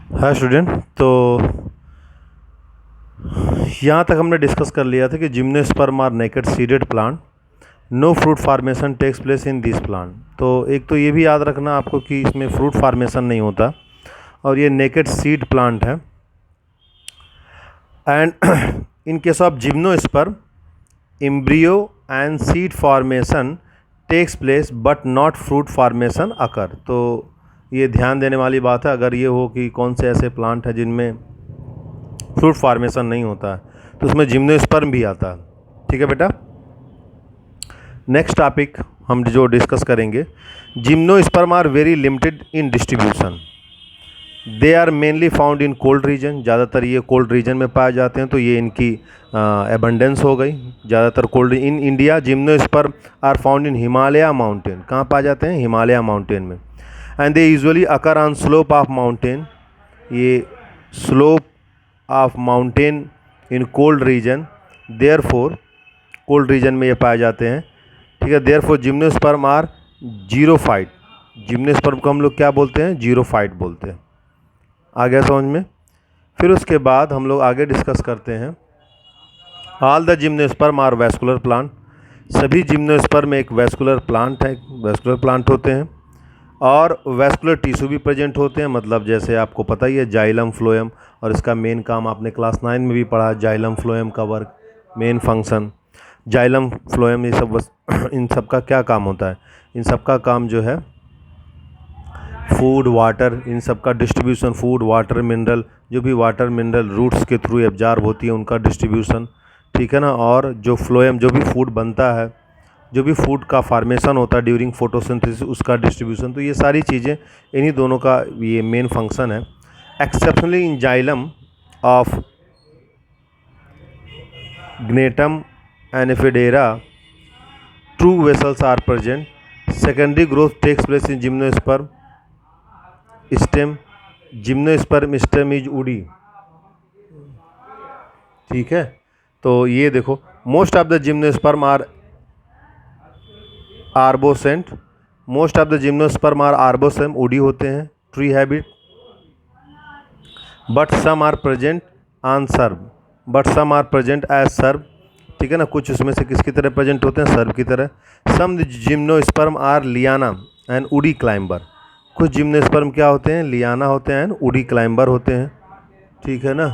Hi student. तो यहाँ तक हमने डिस्कस कर लिया था कि gymnosperm are naked seeded plant, no fruit formation takes place in this plant. तो एक तो ये भी याद रखना आपको कि इसमें फ्रूट फार्मेशन नहीं होता और ये नेकेड सीड प्लांट है। And in case of gymnosperm, embryo and seed formation takes place but not fruit formation occur. तो ये ध्यान देने वाली बात है, अगर ये हो कि कौन से ऐसे प्लांट हैं जिनमें फ्रूट फार्मेशन नहीं होता है तो उसमें जिम्नोस्पर्म भी आता है। ठीक है बेटा। नेक्स्ट टॉपिक हम जो डिस्कस करेंगे, gymnosperm are very limited in distribution. They are mainly found in cold region, ज़्यादातर ये कोल्ड रीजन में पाए जाते हैं, तो ये इनकी एबंडेंस हो गई। ज़्यादातर cold in India gymnosperm are found in Himalaya mountain. कहाँ पाए जाते हैं? हिमालय माउंटेन में। And they usually occur on slope of mountain, ये slope of mountain in cold region, therefore cold region में ये पाए जाते हैं। ठीक है। Therefore gymnosperm are xerophyte. Gymnosperm को हम लोग क्या बोलते हैं? जीरोफाइट बोलते हैं। आ गया समझ में? फिर उसके बाद हम लोग आगे डिस्कस करते हैं, all the gymnosperm are vascular plant. सभी जिम्नोस्पर्म एक वैस्कुलर प्लांट है, वैस्कुलर प्लांट होते हैं और वैस्कुलर टिश्यू भी प्रेजेंट होते हैं। मतलब जैसे आपको पता ही है जाइलम फ्लोएम, और इसका मेन काम आपने क्लास 9 में भी पढ़ा, जाइलम फ्लोएम का work, main function xylem phloem, ये सब इन सब का क्या काम होता है? इन सब का काम जो है फूड वाटर, इन सब का डिस्ट्रीब्यूशन, फूड वाटर मिनरल, जो भी वाटर मिनरल रूट्स के थ्रू एब्जॉर्ब होती है उनका डिस्ट्रीब्यूशन। ठीक है ना। और जो फ्लोएम, जो भी फूड बनता है, जो भी फूड का फार्मेशन होता है ड्यूरिंग फोटोसिंथेसिस, उसका डिस्ट्रीब्यूशन। तो ये सारी चीज़ें इन्हीं दोनों का ये मेन फंक्शन है। Exceptionally in xylem of Gnetum and Ephedra true vessels are present. Secondary growth takes place in gymnosperm stem. Gymnosperm stem is woody. ठीक है। तो ये देखो, most of the gymnosperm are arborescent. Most of the gymnosperm are arborescent, woody होते हैं, tree habit. But some are present on shrub, but some are present as shrub. ठीक है ना। कुछ उसमें से किसकी तरह प्रेजेंट होते हैं? सर्ब की तरह। Some gymnosperm are liana and woody climber. कुछ जिम्नोस्पर्म क्या होते हैं? लियाना होते हैं एंड वुडी क्लाइंबर होते हैं। ठीक है ना।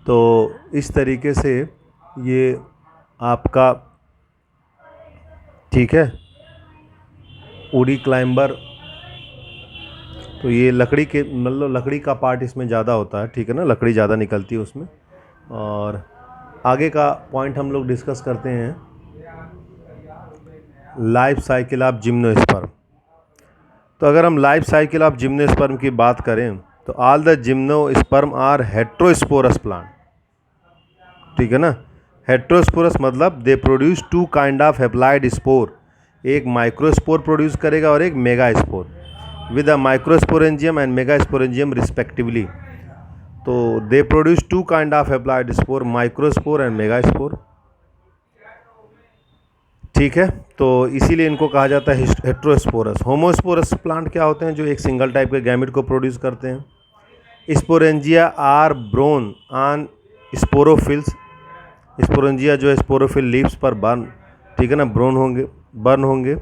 तो इस तरीके से ये आपका, ठीक है, वुडी क्लाइंबर, तो ये लकड़ी के, मतलब लकड़ी का पार्ट इसमें ज़्यादा होता है। ठीक है ना। लकड़ी ज़्यादा निकलती है उसमें। और आगे का पॉइंट हम लोग डिस्कस करते हैं, लाइफ साइकिल ऑफ जिम्नोस्पर्म। तो अगर हम लाइफ साइकिल ऑफ जिम्नोस्पर्म की बात करें तो all the gymnosperm are heterosporous plant. ठीक है ना। हेट्रोस्पोरस मतलब they produce two kind of haploid spore. एक माइक्रोस्पोर प्रोड्यूस करेगा और एक megaspore, with a microsporangium and megasporangium respectively. तो they produce two kind of haploid spore, microspore and megaspore. ठीक है। तो इसीलिए इनको कहा जाता है हेट्रोस्पोरस। होमोस्पोरस प्लांट क्या होते हैं? जो एक सिंगल टाइप के गैमेट को प्रोड्यूस करते हैं। Sporangia are borne on sporophylls. Sporangia जो है स्पोरोफिल लीव्स पर बर्न, ठीक है ना, ब्रोन होंगे, बर्न होंगे।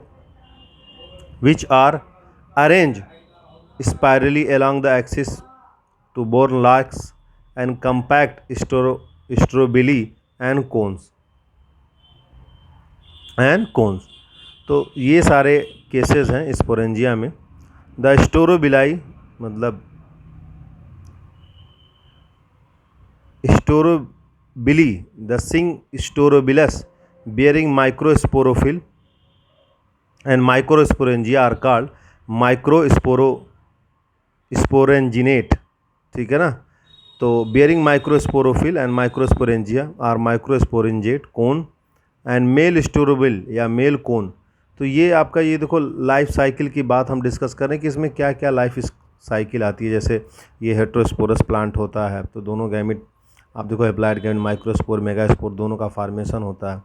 Which are arrange spirally along the axis to born locks and compact strobili and cones। तो ये सारे केसेस हैं स्पोरेंजिया में। द स्टोरोबिलाई मतलब strobili, the sing strobilus bearing microsporophil and microsporangia are called microsporanginate। ठीक है ना। तो bearing microsporophil and microsporangia are microsporangiate cone and male स्टोरोबिल या मेल कोन। तो ये आपका, ये देखो लाइफ साइकिल की बात हम डिस्कस करें कि इसमें क्या क्या लाइफ साइकिल आती है। जैसे ये हेट्रोस्पोरस प्लांट होता है तो दोनों गैमेट, आप देखो एप्लाइड गैमेट, माइक्रोस्पोर मेगास्पोर, दोनों का फार्मेशन होता है।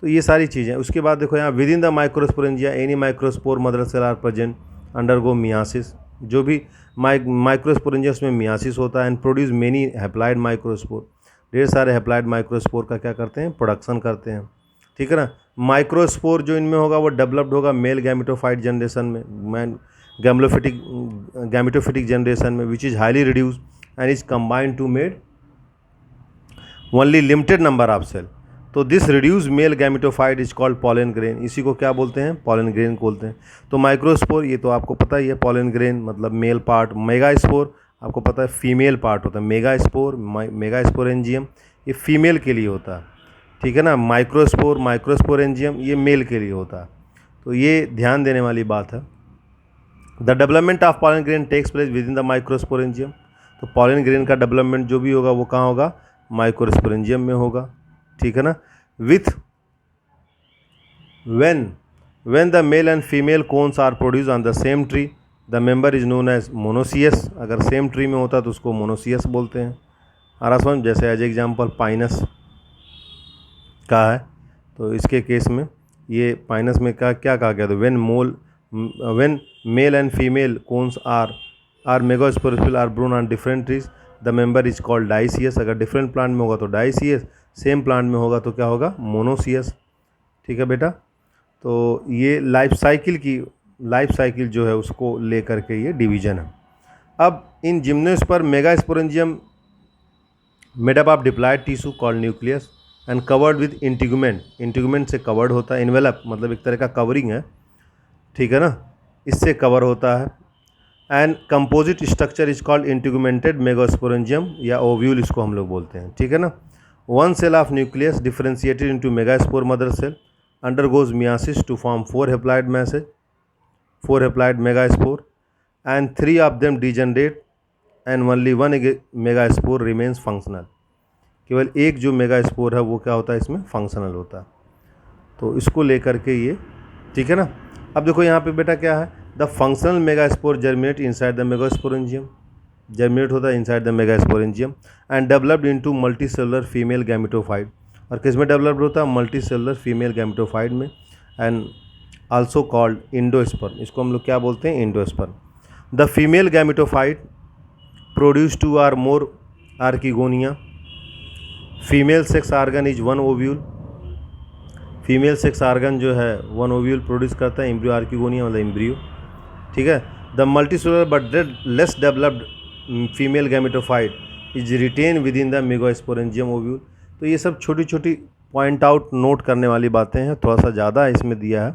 तो ये सारी चीज़ें। उसके बाद देखो यहाँ within the microsporangia any microspore mother cell are present undergo meiosis. जो भी माइक्रोस्पोरेंजियम उसमें मियासिस होता है and produce many haploid microspore, ढेर सारे हैप्लाइड माइक्रोस्पोर का क्या करते हैं, प्रोडक्शन करते हैं। ठीक है ना। माइक्रोस्पोर जो इनमें होगा वो डेवलप्ड होगा मेल गैमेटोफाइट जनरेशन में, मैन गैमेटोफिटिक जनरेशन में, which is highly reduce and is combined to made only limited number of cell. तो this reduce male gametophyte is called pollen grain, इसी को क्या बोलते हैं, पॉलन ग्रेन बोलते हैं। तो माइक्रोस्पोर ये तो आपको पता ही है, पॉलन ग्रेन मतलब मेल पार्ट, मेगास्पोर आपको पता है फीमेल पार्ट होता है, मेगास्पोरेंजियम ये फीमेल के लिए होता है। ठीक है ना। माइक्रोस्पोरेंजियम ये मेल के लिए होता है। तो ये ध्यान देने वाली बात है। The development of pollen grain takes place within the microsporangium. तो पॉलन ग्रेन का डेवलपमेंट जो भी होगा वो कहाँ होगा, माइक्रोस्पोरेंजियम में होगा। ठीक है ना। With when the male and female cones are produced on the same tree, the member is known as monoecious। अगर सेम ट्री में होता है तो उसको मोनोसियस बोलते हैं। आराम जैसे एज एग्जाम्पल पाइनस का है, तो इसके केस में ये पाइनस में क्या कहा गया, तो when male and female cones are megasporophyll are grown on different trees, the member is called dioecious। अगर डिफरेंट प्लांट में होगा तो dioecious, सेम प्लांट में होगा तो क्या होगा, मोनोसियस। ठीक है बेटा। तो ये लाइफ साइकिल जो है उसको लेकर के ये डिवीजन है। अब in gymnosperm megasporangium made up of diploid tissue called nucleus and covered with integument से कवर्ड होता है। इन्वेलप मतलब एक तरह का कवरिंग है। ठीक है ना, इससे कवर होता है। And composite structure is called integumented megasporangium या ओव्यूल इसको हम लोग बोलते हैं। ठीक है ना। One cell of nucleus differentiated into megaspore mother cell undergoes meiosis to form four haploid megaspore and 3 of them degenerate and only one megaspore remains functional। केवल एक जो मेगास्पोर है वो क्या होता है, इसमें फंक्शनल होता है। तो इसको लेकर के ये, ठीक है ना। अब देखो यहाँ पे बेटा क्या है, the functional megaspore germinate inside the megasporangium, germinate होता है inside the megasporangium and developed into multicellular female gametophyte. और किस में डेवलप्ड होता है, मल्टीसेलुलर फीमेल गैमेटोफाइट में, एंड आल्सो कॉल्ड इंडोस्पर्म। इसको हम लोग क्या बोलते हैं, endosperm. The female gametophyte produce 2 or more archegonia. Female sex organ is 1 ovule. Female sex organ जो है 1 ओव्यूल प्रोड्यूस करता है, एम्ब्रियो आर्किगोनिया मतलब एम्ब्रियो। ठीक है। The multicellular but less developed female gametophyte is retain within the megasporangium ovule. तो ये सब छोटी छोटी पॉइंट आउट नोट करने वाली बातें हैं, थोड़ा सा ज़्यादा इसमें दिया है,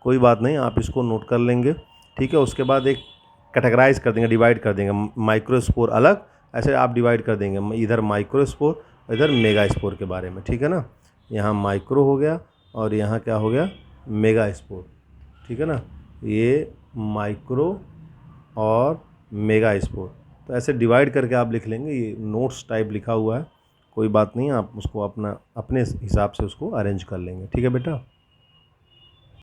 कोई बात नहीं, आप इसको नोट कर लेंगे। ठीक है। उसके बाद एक कैटेगराइज कर देंगे, डिवाइड कर देंगे, माइक्रोस्पोर अलग, ऐसे आप डिवाइड कर देंगे, इधर माइक्रोस्पोर इधर मेगास्पोर के बारे में। ठीक है ना। यहाँ माइक्रो हो गया और यहाँ क्या हो गया, मेगास्पोर। ठीक है ना। ये माइक्रो और मेगास्पोर, तो ऐसे डिवाइड करके आप लिख लेंगे, ये नोट्स टाइप लिखा हुआ है, कोई बात नहीं, आप उसको अपने हिसाब से उसको अरेंज कर लेंगे। ठीक है बेटा।